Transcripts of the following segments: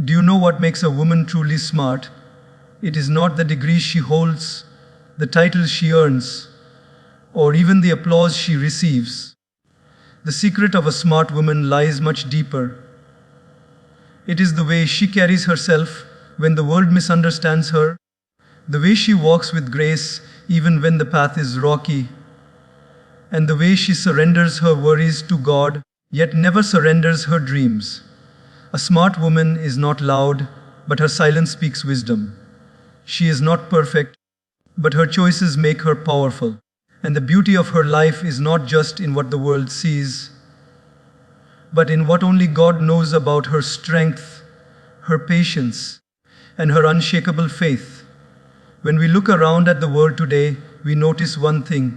Do you know what makes a woman truly smart? It is not the degrees she holds, the titles she earns, or even the applause she receives. The secret of a smart woman lies much deeper. It is the way she carries herself when the world misunderstands her, the way she walks with grace even when the path is rocky, and the way she surrenders her worries to God yet never surrenders her dreams. A smart woman is not loud, but her silence speaks wisdom. She is not perfect, but her choices make her powerful. And the beauty of her life is not just in what the world sees, but in what only God knows about her strength, her patience, and her unshakable faith. When we look around at the world today, we notice one thing.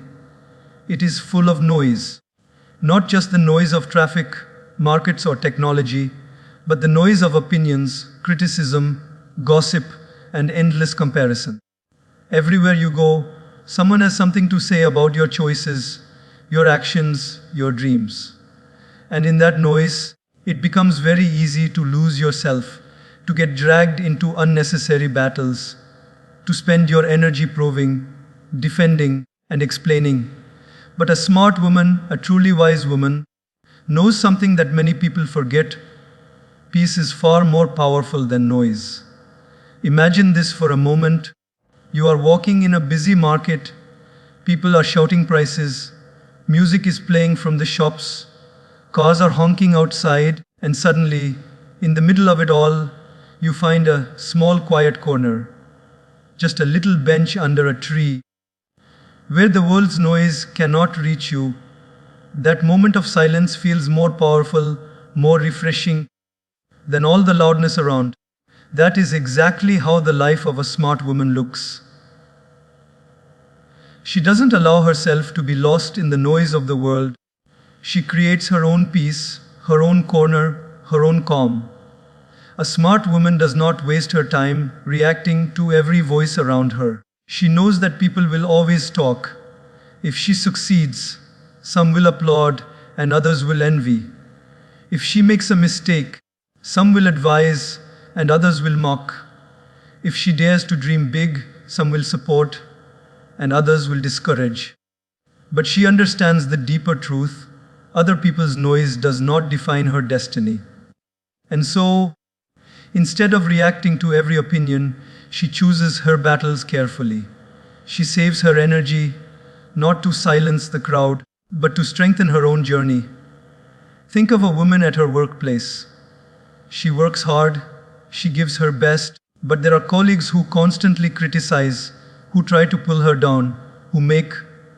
It is full of noise. Not just the noise of traffic, markets, or technology, but the noise of opinions, criticism, gossip, and endless comparison. Everywhere you go, someone has something to say about your choices, your actions, your dreams. And in that noise, it becomes very easy to lose yourself, to get dragged into unnecessary battles, to spend your energy proving, defending, and explaining. But a smart woman, a truly wise woman, knows something that many people forget. Peace is far more powerful than noise. Imagine this for a moment. You are walking in a busy market, people are shouting prices, music is playing from the shops, cars are honking outside, and suddenly, in the middle of it all, you find a small quiet corner, just a little bench under a tree, where the world's noise cannot reach you. That moment of silence feels more powerful, more refreshing than all the loudness around. That is exactly how the life of a smart woman looks. She doesn't allow herself to be lost in the noise of the world. She creates her own peace, her own corner, her own calm. A smart woman does not waste her time reacting to every voice around her. She knows that people will always talk. If she succeeds, some will applaud and others will envy. If she makes a mistake, some will advise and others will mock. If she dares to dream big, some will support and others will discourage. But she understands the deeper truth. Other people's noise does not define her destiny. And so, instead of reacting to every opinion, she chooses her battles carefully. She saves her energy, not to silence the crowd, but to strengthen her own journey. Think of a woman at her workplace. She works hard, she gives her best, but there are colleagues who constantly criticize, who try to pull her down, who make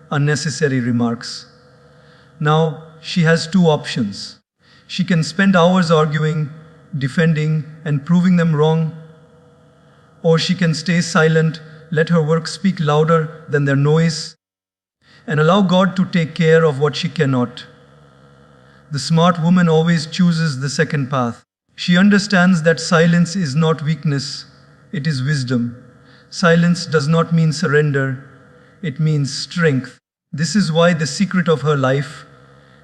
unnecessary remarks. Now, she has two options. She can spend hours arguing, defending, and proving them wrong, or she can stay silent, let her work speak louder than their noise, and allow God to take care of what she cannot. The smart woman always chooses the second path. She understands that silence is not weakness, it is wisdom. Silence does not mean surrender, it means strength. This is why the secret of her life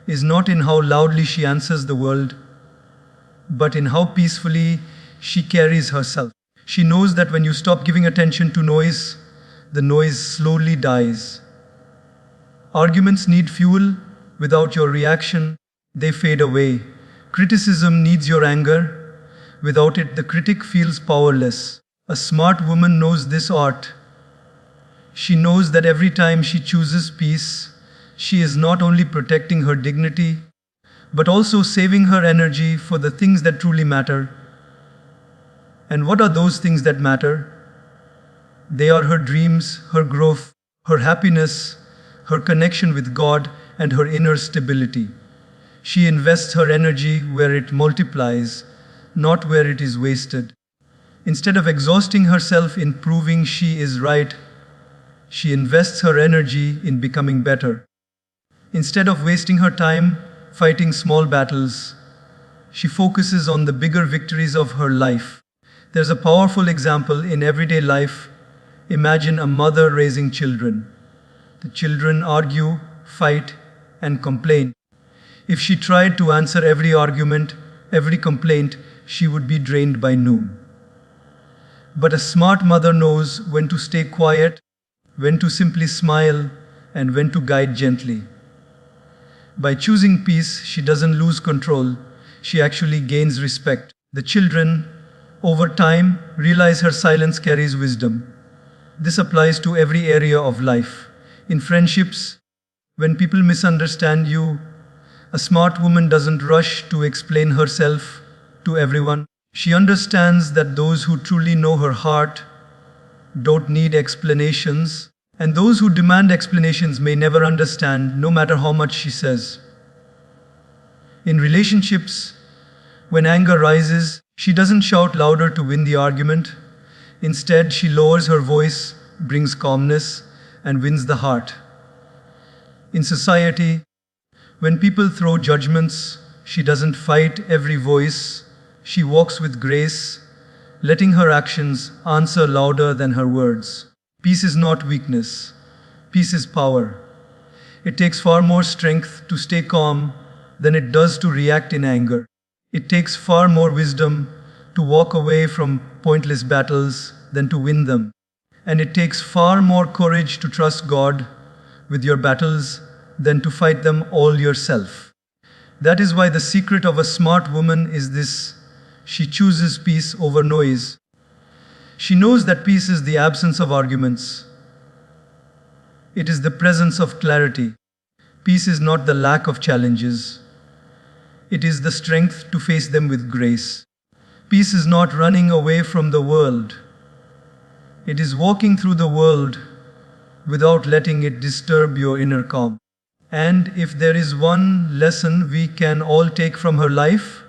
is not in how loudly she answers the world, but in how peacefully she carries herself. She knows that when you stop giving attention to noise, the noise slowly dies. Arguments need fuel. Without your reaction, they fade away. Criticism needs your anger. Without it, the critic feels powerless. A smart woman knows this art. She knows that every time she chooses peace, she is not only protecting her dignity, but also saving her energy for the things that truly matter. And what are those things that matter? They are her dreams, her growth, her happiness, her connection with God, and her inner stability. She invests her energy where it multiplies, not where it is wasted. Instead of exhausting herself in proving she is right, she invests her energy in becoming better. Instead of wasting her time fighting small battles, she focuses on the bigger victories of her life. There's a powerful example in everyday life. Imagine a mother raising children. The children argue, fight, and complain. If she tried to answer every argument, every complaint, she would be drained by noon. But a smart mother knows when to stay quiet, when to simply smile, and when to guide gently. By choosing peace, she doesn't lose control, she actually gains respect. The children, over time, realize her silence carries wisdom. This applies to every area of life. In friendships, when people misunderstand you, a smart woman doesn't rush to explain herself to everyone. She understands that those who truly know her heart don't need explanations, and those who demand explanations may never understand, no matter how much she says. In relationships, when anger rises, she doesn't shout louder to win the argument. Instead, she lowers her voice, brings calmness, and wins the heart. In society, when people throw judgments, she doesn't fight every voice. She walks with grace, letting her actions answer louder than her words. Peace is not weakness. Peace is power. It takes far more strength to stay calm than it does to react in anger. It takes far more wisdom to walk away from pointless battles than to win them. And it takes far more courage to trust God with your battles than to fight them all yourself. That is why the secret of a smart woman is this: she chooses peace over noise. She knows that peace is the absence of arguments. It is the presence of clarity. Peace is not the lack of challenges. It is the strength to face them with grace. Peace is not running away from the world. It is walking through the world without letting it disturb your inner calm. And if there is one lesson we can all take from her life,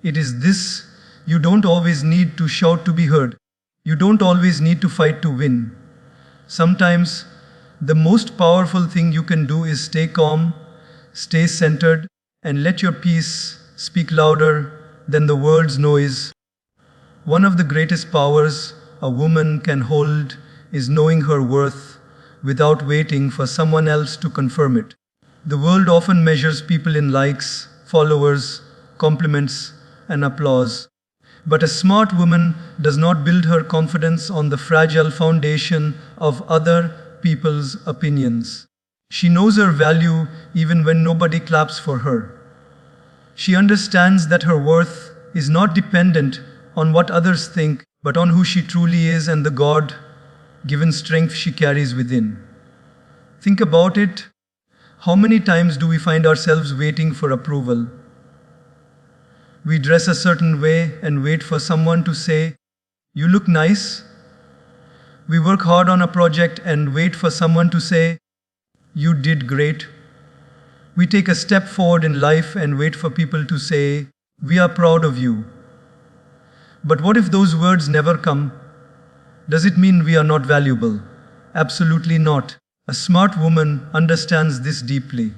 it is this: you don't always need to shout to be heard. You don't always need to fight to win. Sometimes, the most powerful thing you can do is stay calm, stay centered, and let your peace speak louder than the world's noise. One of the greatest powers a woman can hold is knowing her worth without waiting for someone else to confirm it. The world often measures people in likes, followers, compliments, and applause. But a smart woman does not build her confidence on the fragile foundation of other people's opinions. She knows her value even when nobody claps for her. She understands that her worth is not dependent on what others think, but on who she truly is and the God-given strength she carries within. Think about it. How many times do we find ourselves waiting for approval? We dress a certain way and wait for someone to say, "You look nice." We work hard on a project and wait for someone to say, "You did great." We take a step forward in life and wait for people to say, "We are proud of you." But what if those words never come? Does it mean we are not valuable? Absolutely not. A smart woman understands this deeply.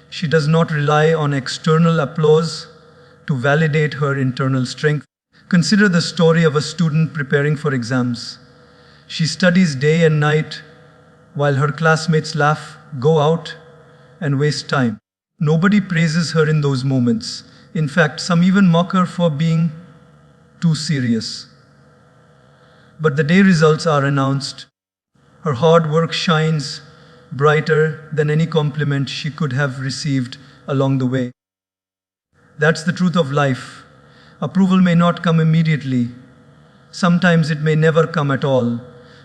She does not rely on external applause to validate her internal strength. Consider the story of a student preparing for exams. She studies day and night while her classmates laugh, go out, and waste time. Nobody praises her in those moments. In fact, some even mock her for being too serious. But the day results are announced. Her hard work shines brighter than any compliment she could have received along the way. That's the truth of life. Approval may not come immediately. Sometimes it may never come at all,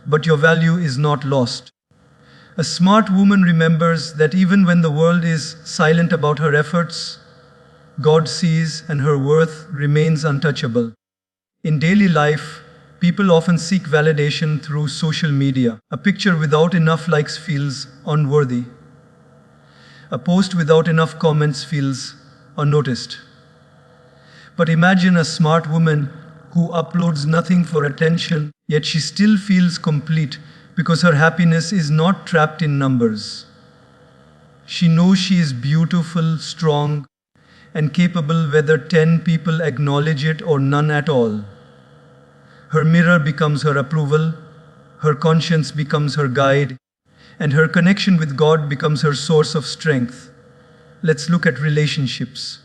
but your value is not lost. A smart woman remembers that even when the world is silent about her efforts, God sees and her worth remains untouchable. In daily life, people often seek validation through social media. A picture without enough likes feels unworthy. A post without enough comments feels unnoticed. But imagine a smart woman who uploads nothing for attention, yet she still feels complete because her happiness is not trapped in numbers. She knows she is beautiful, strong, and capable whether 10 people acknowledge it or none at all. Her mirror becomes her approval, her conscience becomes her guide, and her connection with God becomes her source of strength. Let's look at relationships.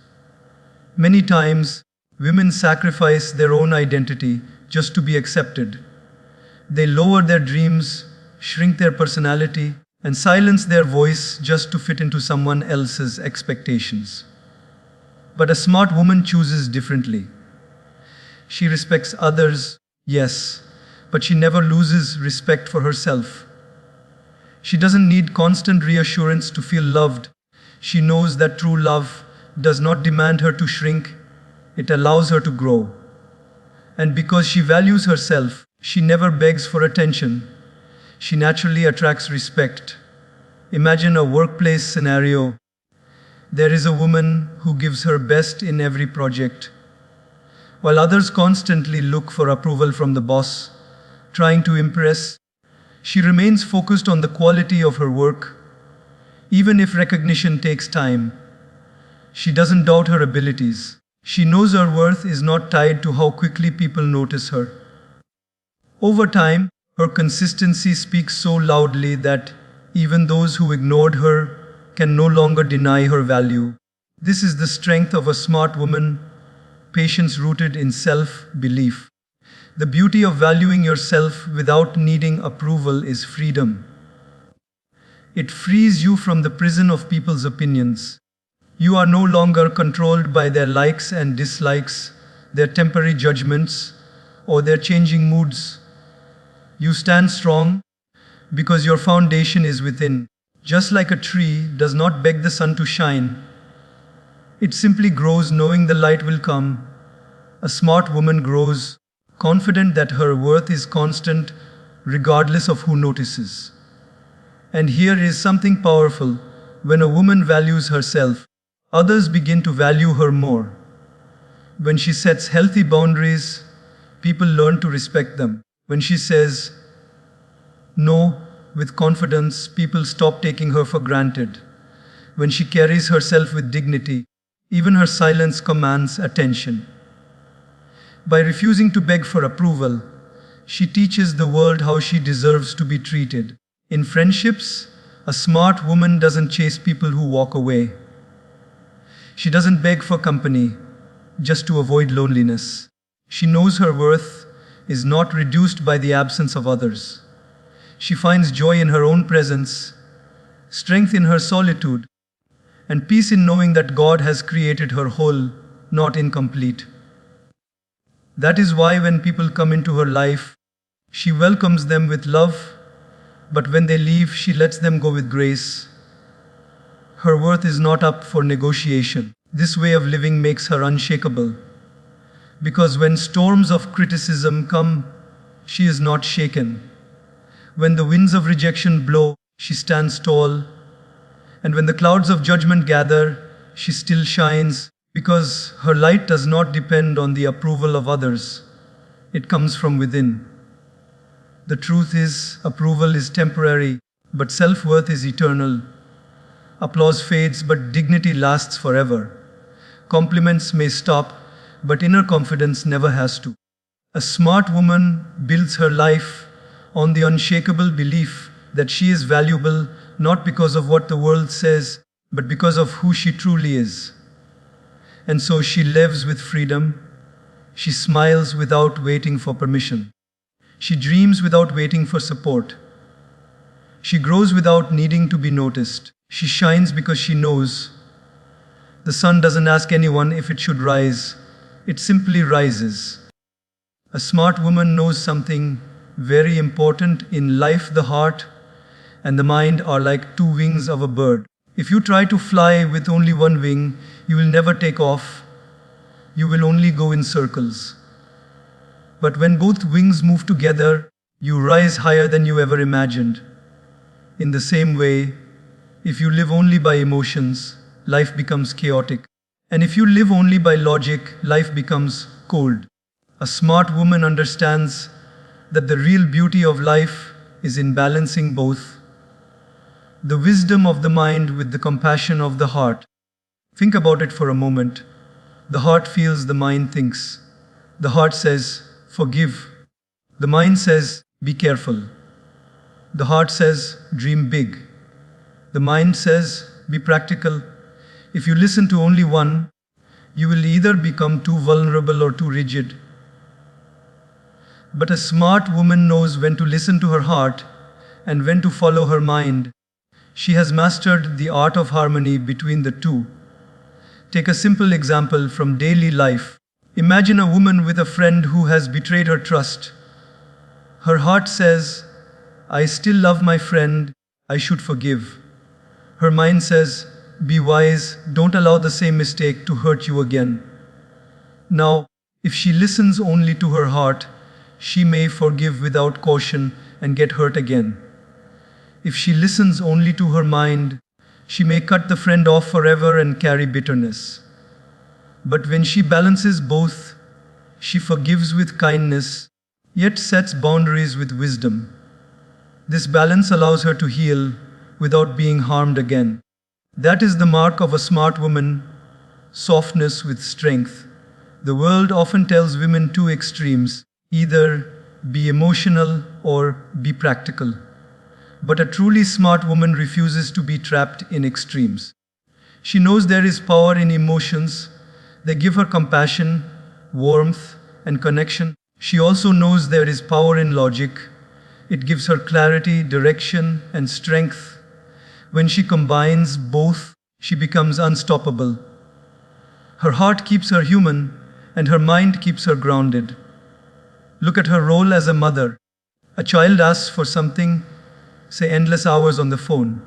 Many times, Women sacrifice their own identity just to be accepted. They lower their dreams, shrink their personality, and silence their voice just to fit into someone else's expectations. But a smart woman chooses differently. She respects others, yes, but she never loses respect for herself. She doesn't need constant reassurance to feel loved. She knows that true love does not demand her to shrink, it allows her to grow. And because she values herself, she never begs for attention. She naturally attracts respect. Imagine a workplace scenario. There is a woman who gives her best in every project, while others constantly look for approval from the boss, trying to impress. She remains focused on the quality of her work, even if recognition takes time. She doesn't doubt her abilities. She knows her worth is not tied to how quickly people notice her. Over time, her consistency speaks so loudly that even those who ignored her can no longer deny her value. This is the strength of a smart woman, patience rooted in self-belief. The beauty of valuing yourself without needing approval is freedom. It frees you from the prison of people's opinions. You are no longer controlled by their likes and dislikes, their temporary judgments, or their changing moods. You stand strong because your foundation is within. Just like a tree does not beg the sun to shine, it simply grows knowing the light will come. A smart woman grows confident that her worth is constant regardless of who notices. And here is something powerful. When a woman values herself, others begin to value her more. When she sets healthy boundaries, people learn to respect them. When she says no with confidence, people stop taking her for granted. When she carries herself with dignity, even her silence commands attention. By refusing to beg for approval, she teaches the world how she deserves to be treated. In friendships, a smart woman doesn't chase people who walk away. She doesn't beg for company just to avoid loneliness. She knows her worth is not reduced by the absence of others. She finds joy in her own presence, strength in her solitude, and peace in knowing that God has created her whole, not incomplete. That is why when people come into her life, she welcomes them with love, but when they leave, she lets them go with grace. Her worth is not up for negotiation. This way of living makes her unshakable. Because when storms of criticism come, she is not shaken. When the winds of rejection blow, she stands tall. And when the clouds of judgment gather, she still shines, because her light does not depend on the approval of others. It comes from within. The truth is, approval is temporary, but self-worth is eternal. Applause fades, but dignity lasts forever. Compliments may stop, but inner confidence never has to. A smart woman builds her life on the unshakable belief that she is valuable not because of what the world says, but because of who she truly is. And so she lives with freedom. She smiles without waiting for permission. She dreams without waiting for support. She grows without needing to be noticed. She shines because she knows. The sun doesn't ask anyone if it should rise. It simply rises. A smart woman knows something very important in life. The heart and the mind are like two wings of a bird. If you try to fly with only one wing, you will never take off. You will only go in circles. But when both wings move together, you rise higher than you ever imagined. In the same way, if you live only by emotions, life becomes chaotic. And if you live only by logic, life becomes cold. A smart woman understands that the real beauty of life is in balancing both. The wisdom of the mind with the compassion of the heart. Think about it for a moment. The heart feels, the mind thinks. The heart says, forgive. The mind says, be careful. The heart says, dream big. The mind says, be practical. If you listen to only one, You will either become too vulnerable or too rigid. But a smart woman knows when to listen to her heart and when to follow her mind. She has mastered the art of harmony between the two. Take a simple example from daily life. Imagine a woman with a friend who has betrayed her trust. Her heart says, I still love my friend, I should forgive. Her mind says, be wise, don't allow the same mistake to hurt you again. Now, if she listens only to her heart, she may forgive without caution and get hurt again. If she listens only to her mind, she may cut the friend off forever and carry bitterness. But when she balances both, she forgives with kindness, yet sets boundaries with wisdom. This balance allows her to heal without being harmed again. That is the mark of a smart woman, softness with strength. The world often tells women two extremes, either be emotional or be practical. But a truly smart woman refuses to be trapped in extremes. She knows there is power in emotions. They give her compassion, warmth, and connection. She also knows there is power in logic. It gives her clarity, direction, and strength. When she combines both, she becomes unstoppable. Her heart keeps her human, and her mind keeps her grounded. Look at her role as a mother. A child asks for something, say endless hours on the phone.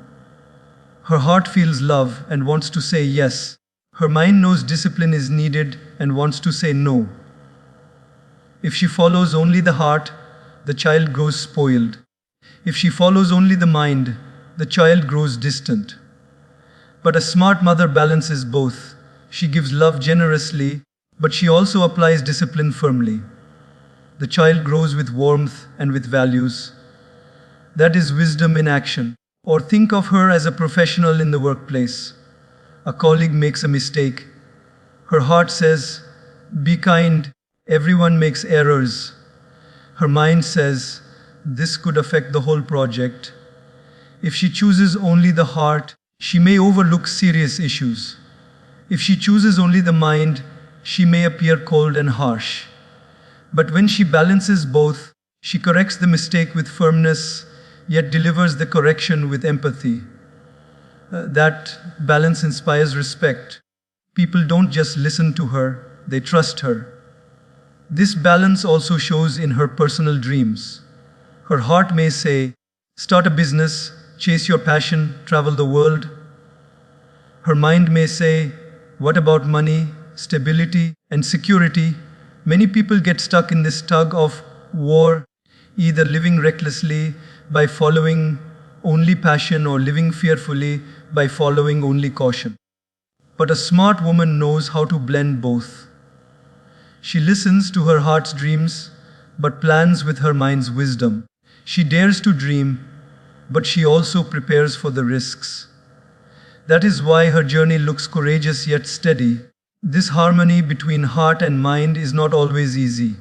Her heart feels love and wants to say yes. Her mind knows discipline is needed and wants to say no. If she follows only the heart, the child grows spoiled. If she follows only the mind, the child grows distant. But a smart mother balances both. She gives love generously, but she also applies discipline firmly. The child grows with warmth and with values. That is wisdom in action. Or think of her as a professional in the workplace. A colleague makes a mistake. Her heart says, be kind, everyone makes errors. Her mind says, this could affect the whole project. If she chooses only the heart, she may overlook serious issues. If she chooses only the mind, she may appear cold and harsh. But when she balances both, she corrects the mistake with firmness, yet delivers the correction with empathy. That balance inspires respect. People don't just listen to her, they trust her. This balance also shows in her personal dreams. Her heart may say, start a business, chase your passion, travel the world. Her mind may say, what about money, stability, and security? Many people get stuck in this tug of war, either living recklessly by following only passion or living fearfully by following only caution. But a smart woman knows how to blend both. She listens to her heart's dreams, but plans with her mind's wisdom. She dares to dream, but she also prepares for the risks. That is why her journey looks courageous yet steady. This harmony between heart and mind is not always easy.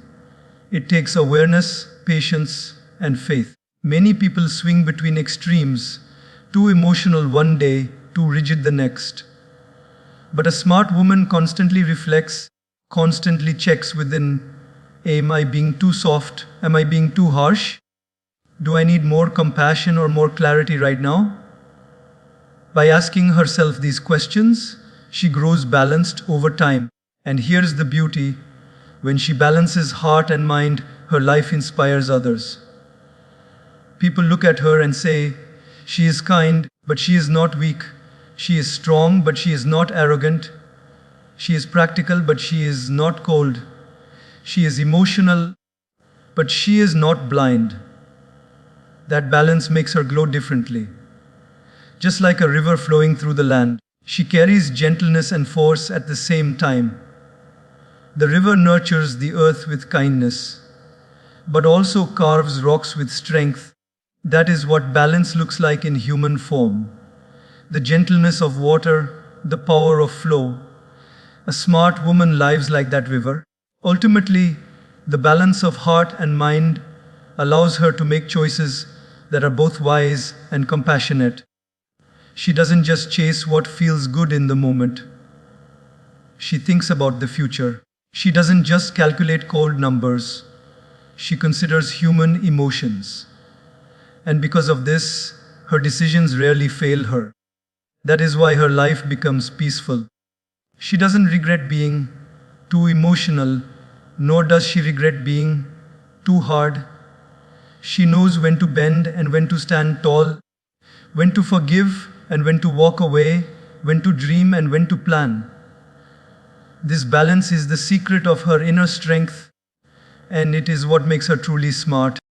It takes awareness, patience, and faith. Many people swing between extremes, too emotional one day, too rigid the next. But a smart woman constantly reflects, constantly checks within, am I being too soft? Am I being too harsh? Do I need more compassion or more clarity right now? By asking herself these questions, she grows balanced over time. And here's the beauty. When she balances heart and mind, her life inspires others. People look at her and say, she is kind, but she is not weak. She is strong, but she is not arrogant. She is practical, but she is not cold. She is emotional, but she is not blind. That balance makes her glow differently. Just like a river flowing through the land, she carries gentleness and force at the same time. The river nurtures the earth with kindness, but also carves rocks with strength. That is what balance looks like in human form. The gentleness of water, the power of flow. A smart woman lives like that river. Ultimately, the balance of heart and mind allows her to make choices that are both wise and compassionate. She doesn't just chase what feels good in the moment. She thinks about the future. She doesn't just calculate cold numbers, she considers human emotions. And because of this, her decisions rarely fail her. That is why her life becomes peaceful. She doesn't regret being too emotional, nor does she regret being too hard. She knows when to bend and when to stand tall, when to forgive and when to walk away, when to dream and when to plan. This balance is the secret of her inner strength, and it is what makes her truly smart.